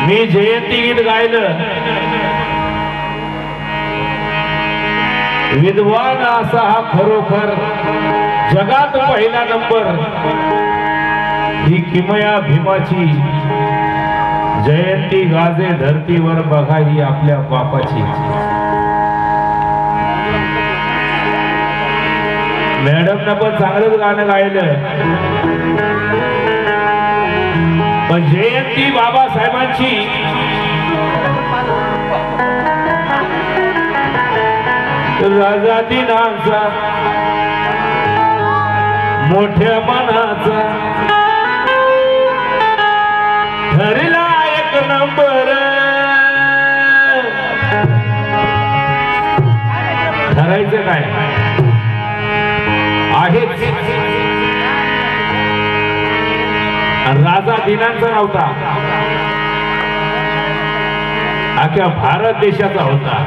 मी जयंती गीत गायलं, विद्वान असा हा खरोखर जगात पहिला नंबर, ही किमया भीमाची जयंती गाजे धरतीवर बघा ही आपल्या बापाची। मॅडमनं पण चांगलंच गाणं गायलं, पण जयंती बाबासाहेबांची राजा दिनाचा मोठ्या मनाचा ठरला एक नंबर। ठरायचं काय आहेच, राजा दिनांचा नव्हता, अख्ख्या भारत देशाचा होता।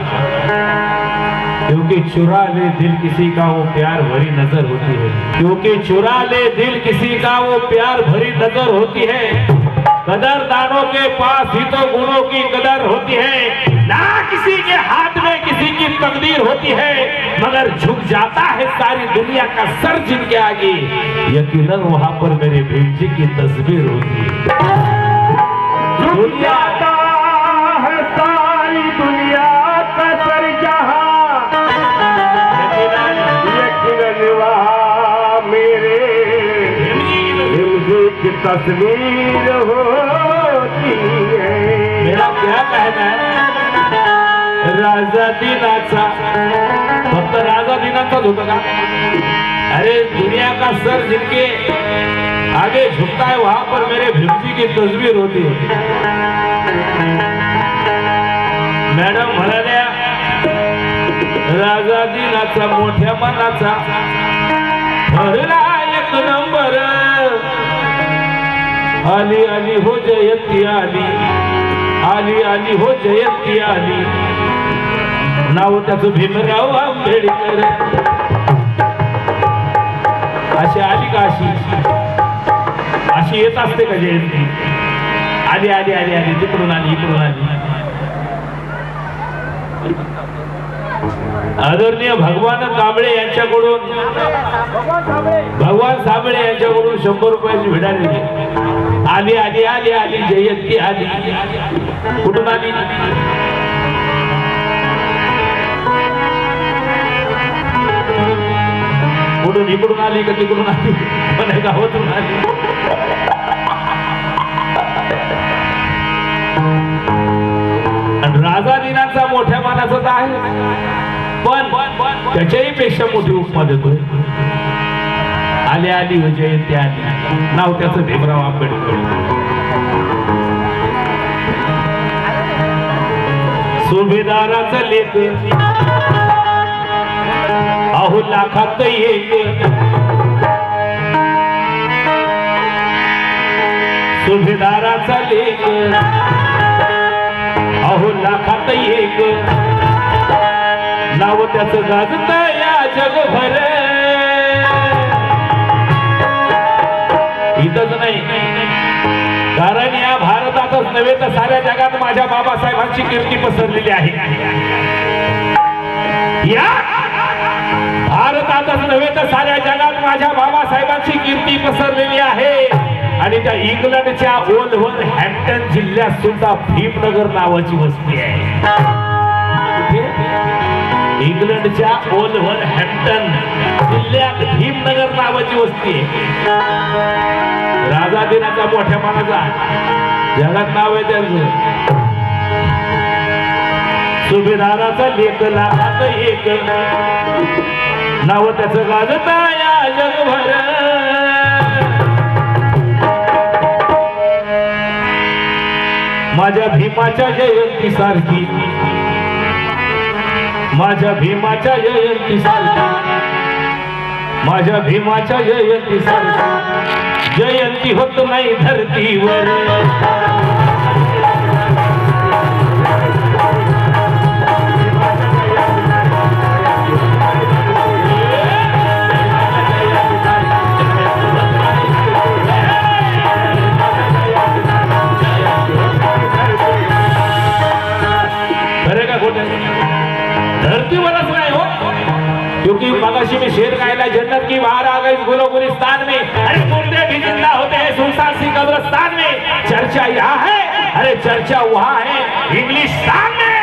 क्योंकि चुरा ले दिल किसी का वो प्यार भरी नजर होती है, क्योंकि चुरा ले दिल किसी का वो प्यार भरी नजर होती है। कदरदानों के पास ही तो गुणों की कदर होती है, ना किसी के हाथ में किसी की तकदीर होती है, मगर झुक जाता है सारी दुनिया का सर जिनके आगे, यकीनन वहां पर मेरे भीम जी की तस्वीर होती है। झुक जाता है सारी दुनिया का सर जहां, मेरे भीम जी की तस्वीर होती है। मेरा क्या कहना है, राजा दिनाचा फक्त राजा दिनाचाच होता का? अरे दुनिया का सर जिनके आगे झुकता है वहां पर मेरे भीम जी की तस्वीर होती है। मॅडम म्हणाल्या राजा दिनाचा मोठ्या मनाचा ठरला एक नंबर। आली आली हो जयंती आली, आली आली हो जयंती आली, नाव त्याचं भीमराव आंबेडकर। अशी आली का? अशी येत असते का जयंती? आली आली आली आली, तिकडून आली इकडून आली। आदरणीय भगवान कांबळे यांच्याकडून, भगवान साबळे यांच्याकडून 100 रुपयाची भेट आली। आली आली आली आली जयंती आली, कुठून आली? कुठून? इकडून आली का तिकडून आली? पण गावातून आली। राजा दिनाचा मोठ्या मानाचा तर आहे, पण त्याच्याही पेक्षा मोठी उपमा देतोय। आली आली हो जयंती आली, नाव त्याचं भीमराव आंबेडकर। सुभेदाराचा लेख अहो लाखात एक, सुभेदाराचा लेख अहो लाखात एक, नाव त्याचं गाजत या जगभर। इथंच नाही, कारण या भारतातच नव्हे तर साऱ्या जगात माझ्या बाबासाहेबांची कीर्ती पसरलेली आहे। या भारतातच नव्हे तर साऱ्या जगात माझ्या बाबासाहेबांची कीर्ती पसरलेली आहे। आणि त्या इंग्लंडच्या ओल्व्हर हॅम्प्टन जिल्ह्यात सुद्धा भीमनगर नावाची वस्ती आहे। इंग्लंडच्या ओल्व्हर हॅम्प्टन जिल्ह्यात भीमनगर नावाची वस्ती आहे। राजा दिनाचा मोठ्या मानाचा जगात नाव आहे त्यांचं। सुभेदाराचा लेख लाखात एक, नाव त्याचं गाजत या जगभर। माझ्या भीमाच्या जयंती सारखी, माझ्या भीमाच्या जयंती सारखी, माझ्या भीमाच्या जयंती सारखी जयंती होत नाही धरतीवर। खुशी में शेर गायला जन्नत की बाहर आ गई गुलो गुलिस्तान में, अरे मुर्दे भी जिंदा होते हैं सुनसान सी कब्रिस्तान में। चर्चा यहाँ है, अरे चर्चा वहाँ है इंग्लिस्तान में।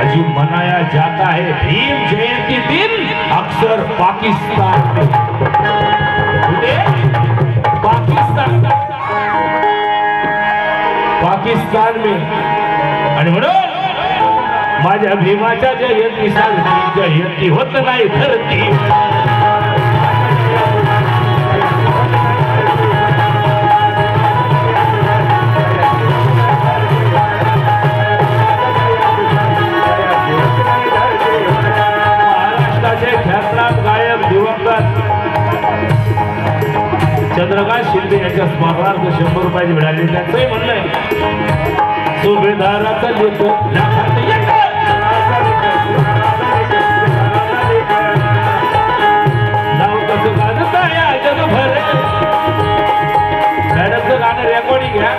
अजी मनाया जाता है भीम जयंती दिन अक्सर पाकिस्तान में। पाकिस्तान में आणि म्हणून माझ्या भीमाच्या जयंती साजरी जयंती होत नाही धरती। महाराष्ट्राचे ख्यातनाम गायक दिवंगत चंद्रकांत शिंदे यांच्या स्मरणार्थ 100 रुपयाची मिळाली। त्यांचंही म्हणणं सुभेदाराचा लेख लाखात एक नाव कसं गाजता या जगभर। मॅडमचं गाणं रेकॉर्डिंग घ्या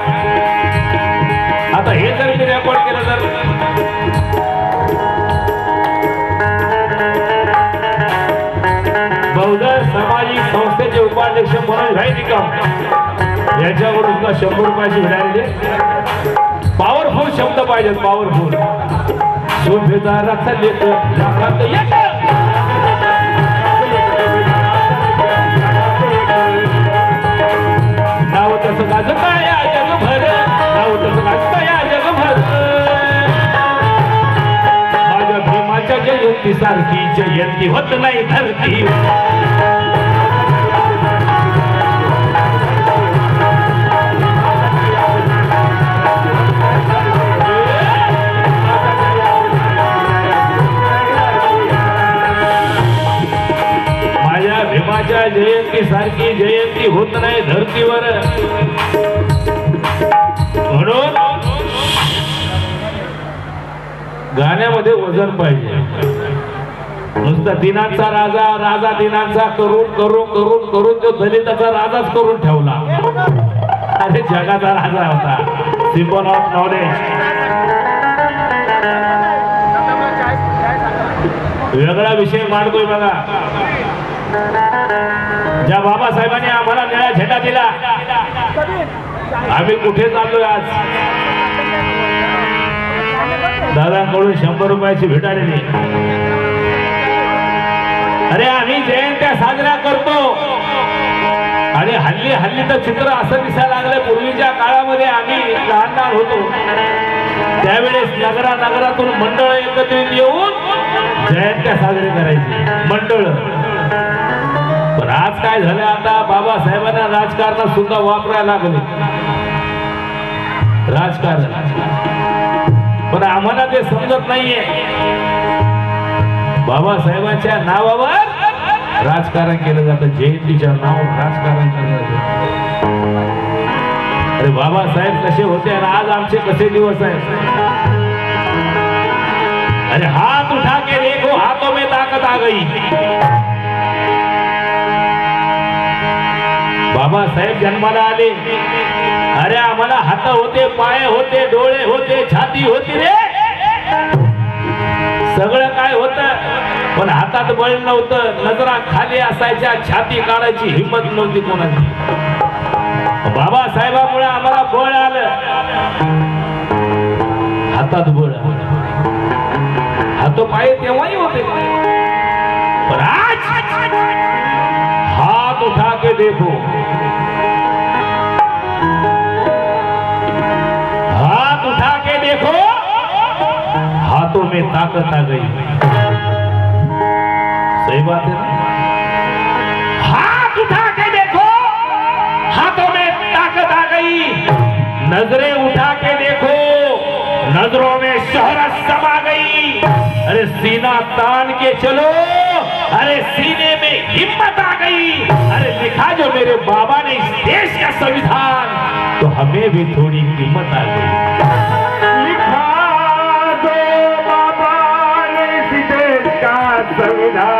आता, हे जर मी रेकॉर्ड केलं तर बहुजन सामाजिक संस्थेचे उपाध्यक्ष मनोज भाई निकम यांच्याकडून सुद्धा 100 रुपयाची मिळालेली। पॉवरफुल शब्द पाहिजेत, पॉवरफुल। सुभेदाराचा लेख लाखात एक नाव तसं गाजता या जगभर, नाव तसं गाजता या जगभर। माझ्या भीमाच्या जयंती सारखी जयंती होत नाही धरती। भीमाच्या जयंती सारखी जयंती होत नाही धरतीवर। म्हणून गाण्यामध्ये वजन पाहिजे। नुसता दिनांचा राजा राजा दिनांचा करून करून करून करून तो दलिताचा राजाच करून ठेवला। अरे जगाचा राजा होता, सिम्बॉल ऑफ नॉलेज। वेगळा विषय मांडतोय बघा। ज्या बाबासाहेबांनी आम्हाला निळा झेंडा दिला, आम्ही कुठे चाललोय आज? दादांकडून 100 रुपयाची भेट आलेली। अरे आम्ही जयंत्या साजऱ्या करतो आणि हल्ली हल्ली तर चित्र असं दिसायला लागलंय। पूर्वीच्या काळामध्ये आम्ही लहान लहान होतो त्यावेळेस नगरातून मंडळ एकत्रित येऊन जयंत्या साजरी करायची मंडळ। पण आज काय झालं, आता बाबासाहेबांना राजकारणात सुद्धा वापरायला लागले राजकारण। पण आम्हाला ते समजत नाहीये, बाबासाहेबांच्या नावावर राजकारण केलं जातं, जयंतीच्या नावावर राजकारण केलं जातं। अरे बाबासाहेब कसे होते आणि आज आमचे कसे दिवस आहेत। अरे हाथ उठा के देखो हाथों में ताकत आ गई। बाबासाहेब जन्माला आले, अरे आम्हाला हात होते, पाय होते, डोळे होते, छाती होती रे, सगळं काय होतं, पण हातात बळ नव्हतं, नजरा खाली असायच्या, छाती काढायची हिंमत नव्हती कोणाची। बाबासाहेबांमुळे आम्हाला बळ आलं, हातात बळ, हातो पाय तेव्हाही होते। पण आज हाथ उठा के देखो, हाथ उठा के देखो, हाथों में ताकत आ गई। सही बात है ना? हाथ उठा के देखो, हाथों में ताकत आ गई। नजरें उठा के देखो, नजरों में शोहरत समा गई। अरे सीना तान के चलो, अरे सीने में हिम्मत आ गई। अरे लिखा जो मेरे बाबा ने इस देश का संविधान, तो हमें भी थोड़ी हिम्मत आ गई। लिखा जो बाबा ने इस देश का संविधान,